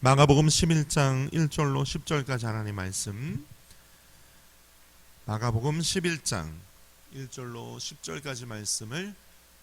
마가복음 11장 1절로 10절까지 하나님의 말씀. 마가복음 11장 1절로 10절까지 말씀을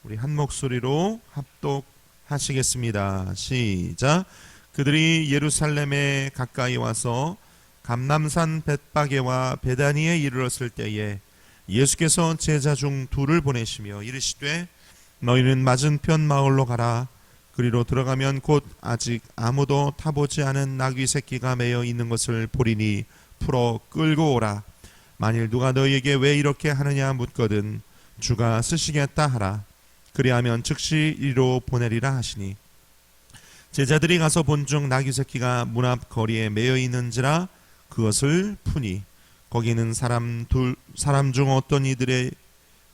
우리 한 목소리로 합독하시겠습니다. 시작. 그들이 예루살렘에 가까이 와서 감람산 벳바게와 베다니에 이르렀을 때에 예수께서 제자 중 둘을 보내시며 이르시되 너희는 맞은편 마을로 가라. 그리로 들어가면 곧 아직 아무도 타보지 않은 나귀 새끼가 매여 있는 것을 보리니 풀어 끌고 오라. 만일 누가 너희에게 왜 이렇게 하느냐 묻거든 주가 쓰시겠다 하라. 그리하면 즉시 이리로 보내리라 하시니 제자들이 가서 본중 나귀 새끼가 문 앞 거리에 매여 있는지라 그것을 푸니 거기는 사람 중 어떤 이들의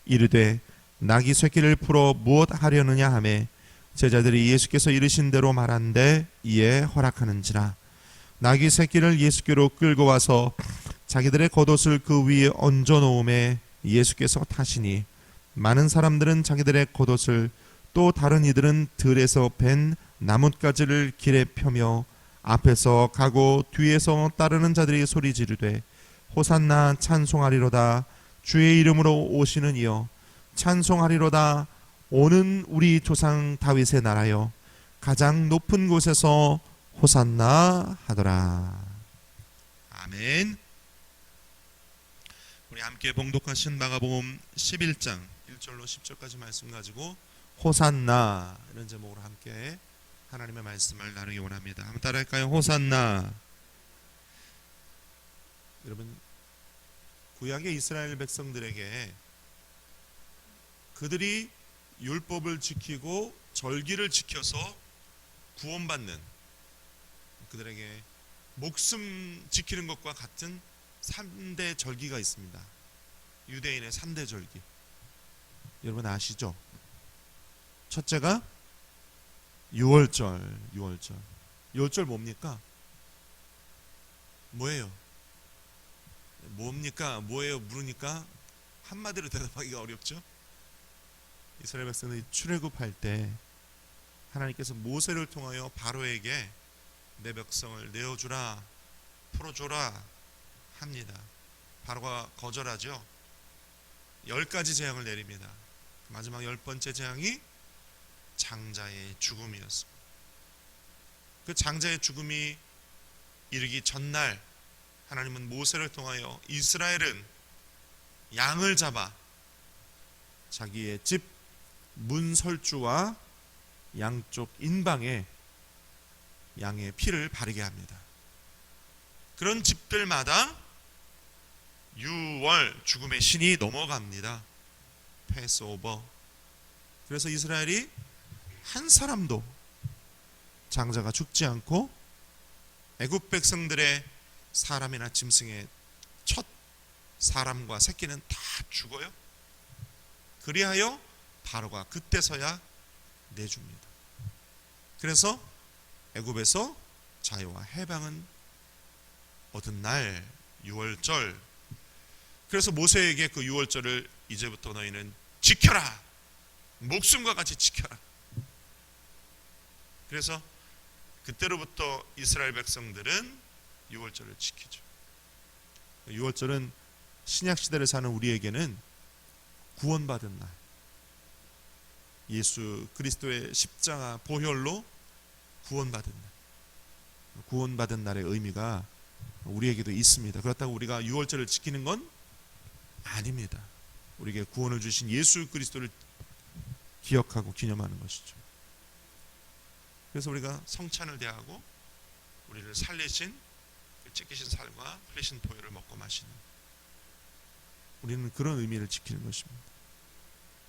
이르되 나귀 새끼를 풀어 무엇 하려느냐 하매 제자들이 예수께서 이르신 대로 말한데 이에 허락하는지라. 나귀 새끼를 예수께로 끌고 와서 자기들의 겉옷을 그 위에 얹어 놓음에 예수께서 타시니 많은 사람들은 자기들의 겉옷을 또 다른 이들은 들에서 벤 나뭇가지를 길에 펴며 앞에서 가고 뒤에서 따르는 자들이 소리 지르되 호산나 찬송하리로다. 주의 이름으로 오시는 이여 찬송하리로다. 오는 우리 조상 다윗의 나라여 가장 높은 곳에서 호산나 하더라. 아멘. 우리 함께 봉독하신 마가복음 11장 1절로 10절까지 말씀 가지고 호산나 이런 제목으로 함께 하나님의 말씀을 나누기 원합니다. 한번 따라할까요? 호산나. 여러분, 구약의 이스라엘 백성들에게 그들이 율법을 지키고 절기를 지켜서 구원받는, 그들에게 목숨 지키는 것과 같은 3대 절기가 있습니다. 유대인의 3대 절기. 여러분 아시죠? 첫째가 유월절. 유월절 뭡니까? 뭐예요? 뭡니까? 뭐예요? 물으니까 한마디로 대답하기가 어렵죠? 이스라엘 백성들이 출애굽할 때 하나님께서 모세를 통하여 바로에게 내 백성을 내어주라, 풀어줘라 합니다. 바로가 거절하죠. 10가지 재앙을 내립니다. 마지막 10번째 재앙이 장자의 죽음이었습니다. 그 장자의 죽음이 이르기 전날 하나님은 모세를 통하여 이스라엘은 양을 잡아 자기의 집 문설주와 양쪽 인방에 양의 피를 바르게 합니다. 그런 집들마다 유월 죽음의 신이 넘어갑니다. 패스오버. 그래서 이스라엘이 한 사람도 장자가 죽지 않고 애굽 백성들의 사람이나 짐승의 첫 사람과 새끼는 다 죽어요. 그리하여 바로가 그때서야 내줍니다. 그래서 애굽에서 자유와 해방은 얻은 날 유월절. 그래서 모세에게 그 유월절을 이제부터 너희는 지켜라. 목숨과 같이 지켜라. 그래서 그때로부터 이스라엘 백성들은 유월절을 지키죠. 유월절은 신약 시대를 사는 우리에게는 구원받은 날, 예수 그리스도의 십자가 보혈로 구원받은 날, 구원받은 날의 의미가 우리에게도 있습니다. 그렇다고 우리가 유월절을 지키는 건 아닙니다. 우리에게 구원을 주신 예수 그리스도를 기억하고 기념하는 것이죠. 그래서 우리가 성찬을 대하고 우리를 살리신 그 찢기신 살과 흘리신 보혈을 먹고 마시는, 우리는 그런 의미를 지키는 것입니다.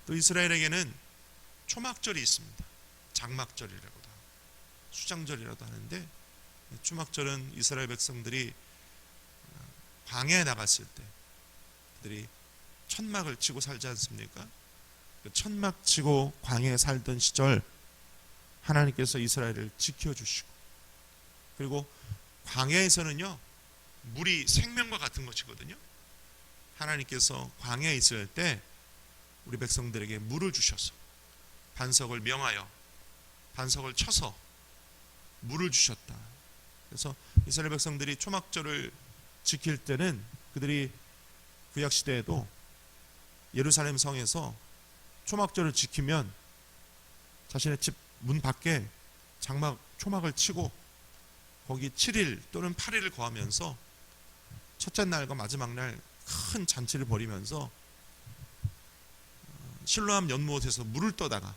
또 이스라엘에게는 초막절이 있습니다. 장막절이라고도 하고 수장절이라도 하는데, 초막절은 이스라엘 백성들이 광야에 나갔을 때 그들이 천막을 치고 살지 않습니까? 그 천막 치고 광야에 살던 시절 하나님께서 이스라엘을 지켜주시고, 그리고 광야에서는요 물이 생명과 같은 것이거든요. 하나님께서 광야에 있을 때 우리 백성들에게 물을 주셔서 반석을 명하여 반석을 쳐서 물을 주셨다. 그래서 이스라엘 백성들이 초막절을 지킬 때는 그들이 구약 시대에도 예루살렘 성에서 초막절을 지키면 자신의 집 문 밖에 초막을 치고 거기 7일 또는 8일을 거하면서 첫째 날과 마지막 날 큰 잔치를 벌이면서 실로암 연못에서 물을 떠다가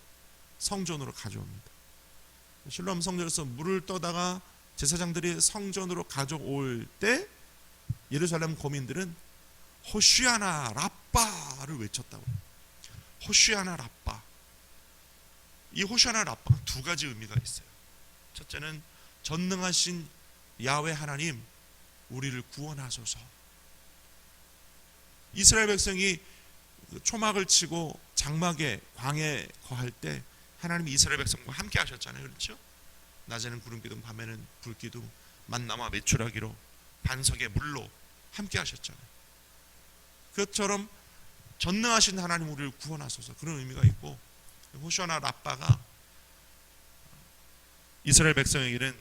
성전으로 가져옵니다. 실로암 성전에서 물을 떠다가 제사장들이 성전으로 가져올 때 예루살렘 거민들은 호시아나 라빠를 외쳤다고 해요. 호시아나 라빠. 이 호시아나 라빠가 두 가지 의미가 있어요. 첫째는 전능하신 야훼 하나님, 우리를 구원하소서. 이스라엘 백성이 초막을 치고 장막에 광야에 거할 때 하나님이 이스라엘 백성과 함께 하셨잖아요. 그렇죠? 낮에는 구름기둥, 밤에는 불기둥, 만나와 메추라기로 반석의 물로 함께 하셨잖아요. 그것처럼 전능하신 하나님, 우리를 구원하소서, 그런 의미가 있고, 호시아나 라빠가 이스라엘 백성에게는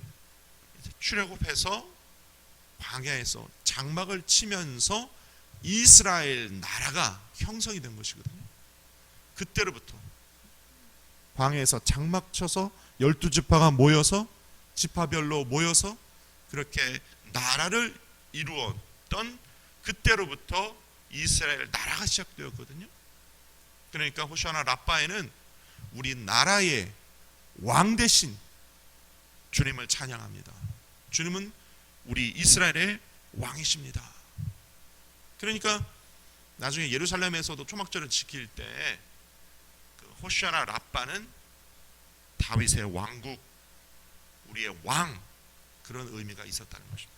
출애굽해서 광야에서 장막을 치면서 이스라엘 나라가 형성이 된 것이거든요. 그때로부터 광야에서 장막 쳐서 12지파가 모여서 지파별로 모여서 그렇게 나라를 이루었던 그때로부터 이스라엘 나라가 시작되었거든요. 그러니까 호시아나 라빠에는 우리 나라의 왕 대신 주님을 찬양합니다. 주님은 우리 이스라엘의 왕이십니다. 그러니까 나중에 예루살렘에서도 초막절을 지킬 때 그 호시아나 라빠는 다윗의 왕국, 우리의 왕, 그런 의미가 있었다는 것입니다.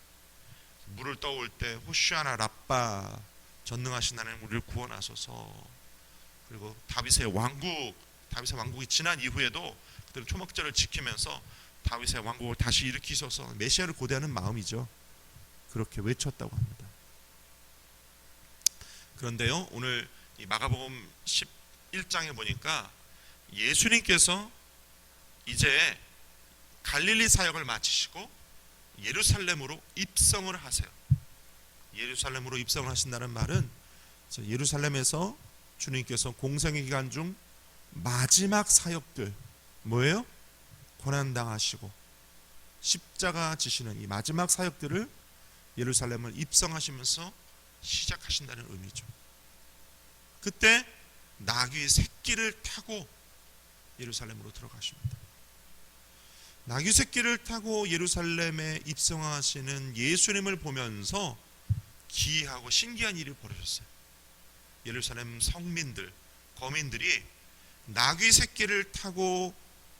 물을 떠올 때 호시아나 라빠, 전능하신 하나님 우리를 구원하소서. 그리고 다윗의 왕국이 지난 이후에도 그들은 초막절을 지키면서 다윗의 왕국을 다시 일으키소서, 메시아를 고대하는 마음이죠. 그렇게 외쳤다고 합니다. 그런데요, 오늘 이 마가복음 11장에 보니까 예수님께서 이제 갈릴리 사역을 마치시고 예루살렘으로 입성을 하세요. 예루살렘으로 입성을 하신다는 말은 예루살렘에서 주님께서 공생의 기간 중 마지막 사역들, 뭐예요? 고난당하시고 십자가 지시는 이 마지막 사역들을 예루살렘을 입성하시면서 시작하신다는 의미죠. 그때 나귀 새끼를 타고 예루살렘으로 들어가십니다. 나귀 새끼를 타고 예루살렘에 입성하시는 예수님을 보면서 기이하고 신기한 일이 벌어졌어요. 예루살렘 성민들, 거민들이 나귀 새끼를 타고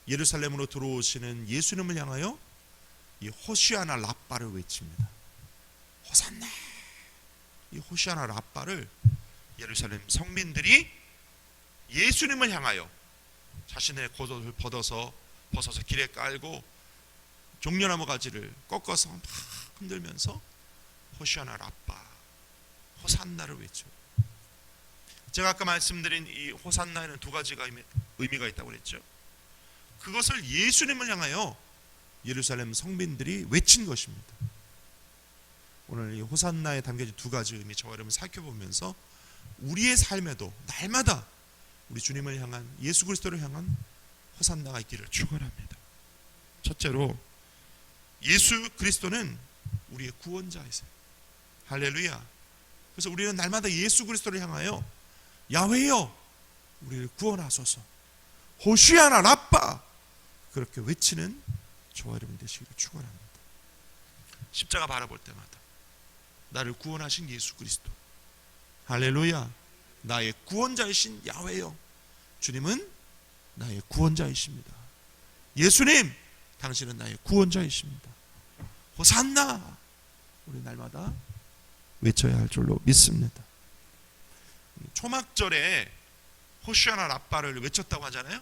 예루살렘으로 들어오시는 예수님을 향하여 이 호시아나 라빠를 외칩니다. 호산나! 이 호시아나 라빠를 예루살렘 성민들이 예수님을 향하여 자신의 겉옷을 벗어서 길에 깔고 종려나무 가지를 꺾어서 막 흔들면서 호시아나 라빠, 호산나를 외쳐요. 제가 아까 말씀드린 이 호산나에는 두 가지가 의미가 있다고 그랬죠. 그것을 예수님을 향하여 예루살렘 성민들이 외친 것입니다. 오늘 이 호산나에 담겨진 두 가지 의미, 저와 여러분 살펴보면서 우리의 삶에도 날마다 우리 주님을 향한, 예수 그리스도를 향한 호산나가 있기를 축원합니다. 첫째로, 예수 그리스도는 우리의 구원자이세요. 할렐루야. 그래서 우리는 날마다 예수 그리스도를 향하여 야훼여 우리를 구원하소서, 호시아나 라빠, 그렇게 외치는 저와 여러분 되시기를 축원합니다. 십자가 바라볼 때마다 나를 구원하신 예수 그리스도, 할렐루야, 나의 구원자이신 야훼여, 주님은 나의 구원자이십니다. 예수님, 당신은 나의 구원자이십니다. 호산나, 우리 날마다 외쳐야 할 줄로 믿습니다. 초막절에 호시아나 라빠를 외쳤다고 하잖아요.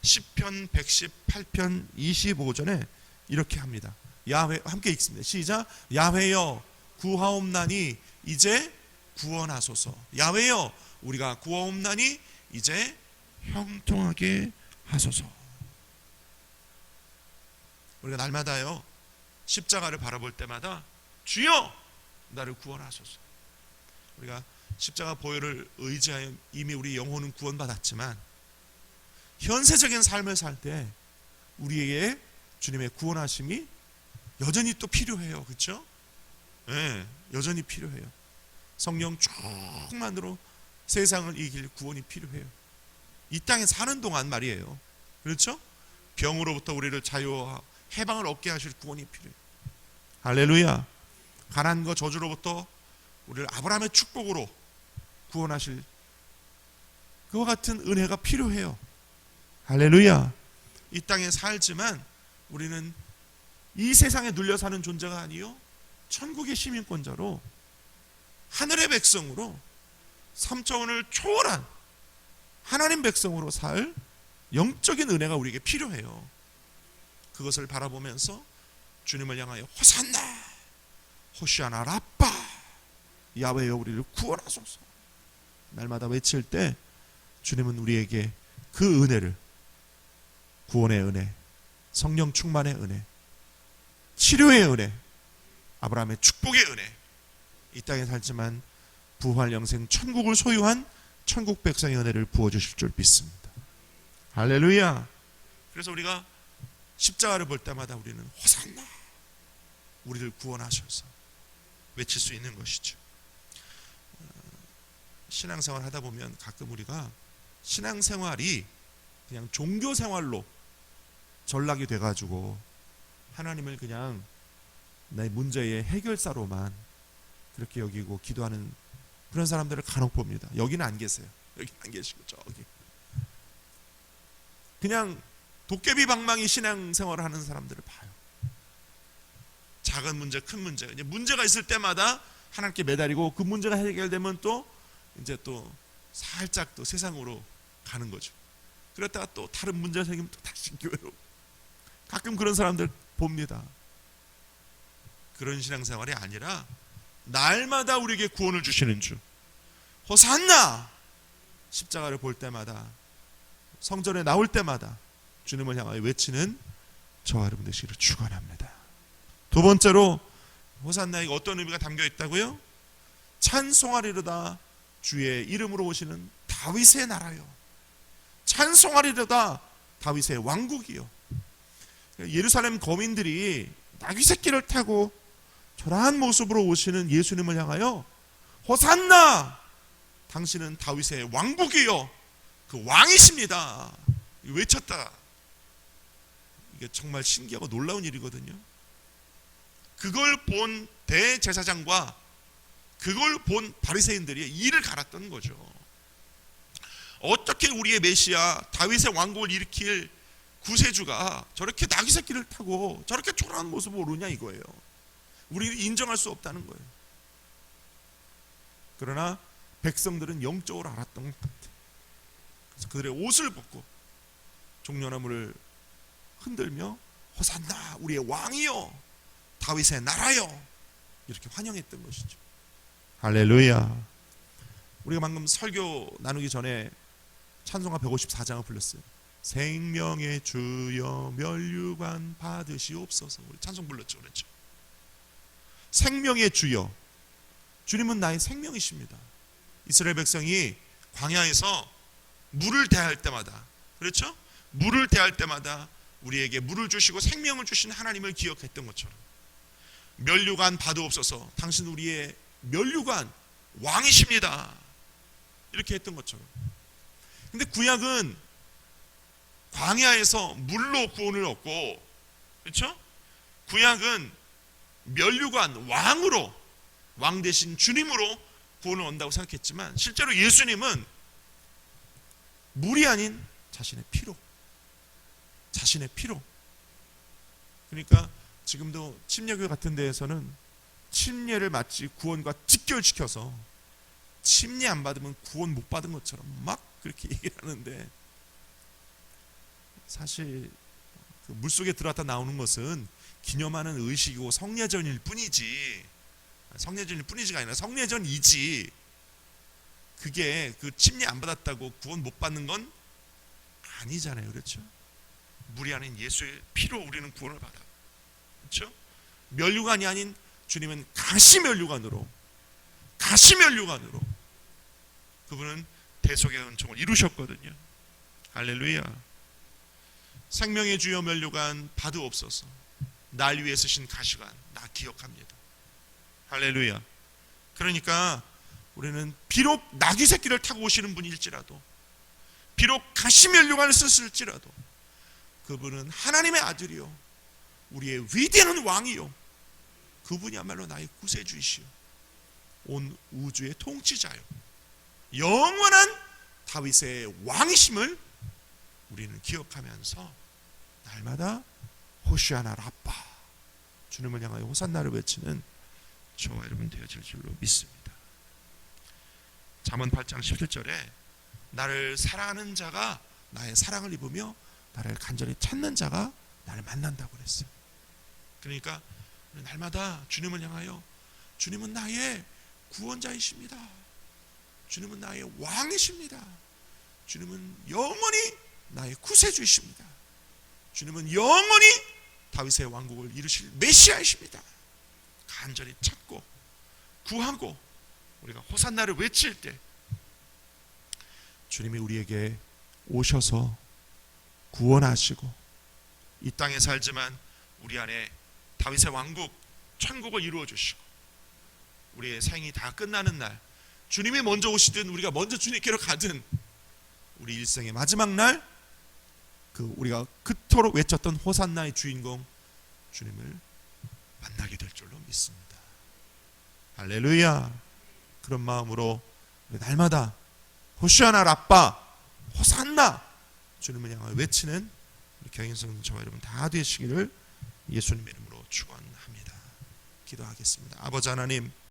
시편 118편 25절에 이렇게 합니다. 야훼, 함께 읽습니다. 시작. 야훼여 구하옵나니 이제 구원하소서. 야훼여 우리가 구하옵나니 이제 형통하게 하소서. 우리가 날마다요 십자가를 바라볼 때마다 주여 나를 구원하소서. 우리가 십자가 보혈을 의지하여 이미 우리 영혼은 구원받았지만 현세적인 삶을 살 때 우리에게 주님의 구원하심이 여전히 또 필요해요. 그렇죠? 네, 여전히 필요해요. 성령 충만으로 세상을 이길 구원이 필요해요. 이 땅에 사는 동안 말이에요. 그렇죠? 병으로부터 우리를 자유와 해방을 얻게 하실 구원이 필요해요. 할렐루야. 가난과 저주로부터 우리를 아브라함의 축복으로 구원하실 그와 같은 은혜가 필요해요. 할렐루야. 이 땅에 살지만 우리는 이 세상에 눌려 사는 존재가 아니요 천국의 시민권자로 하늘의 백성으로 3차원을 초월한 하나님 백성으로 살 영적인 은혜가 우리에게 필요해요. 그것을 바라보면서 주님을 향하여 호산나 호시아나 라빠 야훼여 우리를 구원하소서 날마다 외칠 때 주님은 우리에게 그 은혜를 구원의 은혜, 성령 충만의 은혜, 치료의 은혜, 아브라함의 축복의 은혜, 이 땅에 살지만 부활 영생 천국을 소유한 천국 백성의 은혜를 부어주실 줄 믿습니다. 할렐루야. 그래서 우리가 십자가를 볼 때마다 우리는 호산나 우리를 구원하셔서 외칠 수 있는 것이죠. 신앙생활 하다 보면 가끔 우리가 신앙생활이 그냥 종교생활로 전락이 돼가지고 하나님을 그냥 내 문제의 해결사로만 그렇게 여기고 기도하는 그런 사람들을 간혹 봅니다. 여기는 안 계세요. 여기 안 계시고 저기 그냥 도깨비 방망이 신앙생활을 하는 사람들을 봐요. 작은 문제, 큰 문제, 이제 문제가 있을 때마다 하나님께 매달리고 그 문제가 해결되면 또 이제 또 살짝 또 세상으로 가는 거죠. 그랬다가 또 다른 문제가 생기면 또 다시 교회로 가끔 그런 사람들 봅니다. 그런 신앙생활이 아니라 날마다 우리에게 구원을 주시는 주 호산나 십자가를 볼 때마다 성전에 나올 때마다 주님을 향하여 외치는 저와 여러분 되시기를 축원합니다. 두 번째로 호산나에 어떤 의미가 담겨 있다고요? 찬송하리로다 주의 이름으로 오시는 다윗의 나라요. 찬송하리로다 다윗의 왕국이요. 예루살렘 거민들이 나귀 새끼를 타고 초라한 모습으로 오시는 예수님을 향하여 호산나 당신은 다윗의 왕국이요 그 왕이십니다 외쳤다. 이게 정말 신기하고 놀라운 일이거든요. 그걸 본 대제사장과 그걸 본 바리새인들이 이를 갈았던 거죠. 어떻게 우리의 메시아 다윗의 왕국을 일으킬 구세주가 저렇게 나귀 새끼를 타고 저렇게 초라한 모습으로 오르냐 이거예요. 우리는 인정할 수 없다는 거예요. 그러나 백성들은 영적으로 알았던 것 같아요. 그래서 그들의 옷을 벗고 종려나무를 흔들며 호산나 우리의 왕이요 다윗의 나라요 이렇게 환영했던 것이죠. 할렐루야. 우리가 방금 설교 나누기 전에 찬송가 154장을 불렀어요. 생명의 주여 면류관 받으시옵소서. 우리 찬송 불렀죠. 그렇죠? 생명의 주여 주님은 나의 생명이십니다. 이스라엘 백성이 광야에서 물을 대할 때마다 그렇죠? 물을 대할 때마다 우리에게 물을 주시고 생명을 주신 하나님을 기억했던 것처럼 면류관 받으옵소서 당신 우리의 면류관 왕이십니다 이렇게 했던 것처럼. 근데 구약은 광야에서 물로 구원을 얻고 그렇죠? 구약은 면류관 왕으로 왕 대신 주님으로 구원을 얻는다고 생각했지만 실제로 예수님은 물이 아닌 자신의 피로 그러니까 지금도 침례교회 같은 데에서는 침례를 마치 구원과 직결시켜서 침례 안 받으면 구원 못 받은 것처럼 막 그렇게 얘기를 하는데 사실 그 물속에 들어갔다 나오는 것은 기념하는 의식이고 성례전일 뿐이지가 아니라 성례전이지 그게 그 침례 안 받았다고 구원 못 받는 건 아니잖아요. 그렇죠? 물이 아닌 예수의 피로 우리는 구원을 받아. 그렇죠? 면류관이 아닌 주님은 가시면류관으로 그분은 대속의 은총을 이루셨거든요. 할렐루야. 생명의 주여 면류관 받으옵소서. 날 위해 쓰신 가시관 나 기억합니다. 할렐루야. 그러니까 우리는 비록 나귀 새끼를 타고 오시는 분일지라도, 비록 가시면류관을 썼을지라도 그분은 하나님의 아들이요, 우리의 위대한 왕이요, 그분이야말로 나의 구세주이시요, 온 우주의 통치자요, 영원한 다윗의 왕이심을 우리는 기억하면서 날마다 호시아나 라빠, 주님을 향하여 호산나를 외치는 저와 여러분 되어질 줄로 믿습니다. 잠언 8장 11절에 나를 사랑하는 자가 나의 사랑을 입으며 나를 간절히 찾는 자가 나를 만난다고 그랬어요. 그러니까 날마다 주님을 향하여 주님은 나의 구원자이십니다. 주님은 나의 왕이십니다. 주님은 영원히 나의 구세주이십니다. 주님은 영원히 다윗의 왕국을 이루실 메시아이십니다. 간절히 찾고 구하고 우리가 호산나를 외칠 때 주님이 우리에게 오셔서 구원하시고 이 땅에 살지만 우리 안에 다윗의 왕국 천국을 이루어 주시고 우리의 생이 다 끝나는 날, 주님이 먼저 오시든 우리가 먼저 주님께로 가든 우리 일생의 마지막 날, 우리가 그토록 외쳤던 호산나의 주인공 주님을 만나게 될 줄로 믿습니다. 할렐루야. 그런 마음으로 날마다 호시아나 라빠, 호산나, 주님을 향하여 외치는 우리 경인성 저와 여러분 다 되시기를 예수님의 이름으로 축원합니다. 기도하겠습니다. 아버지 하나님,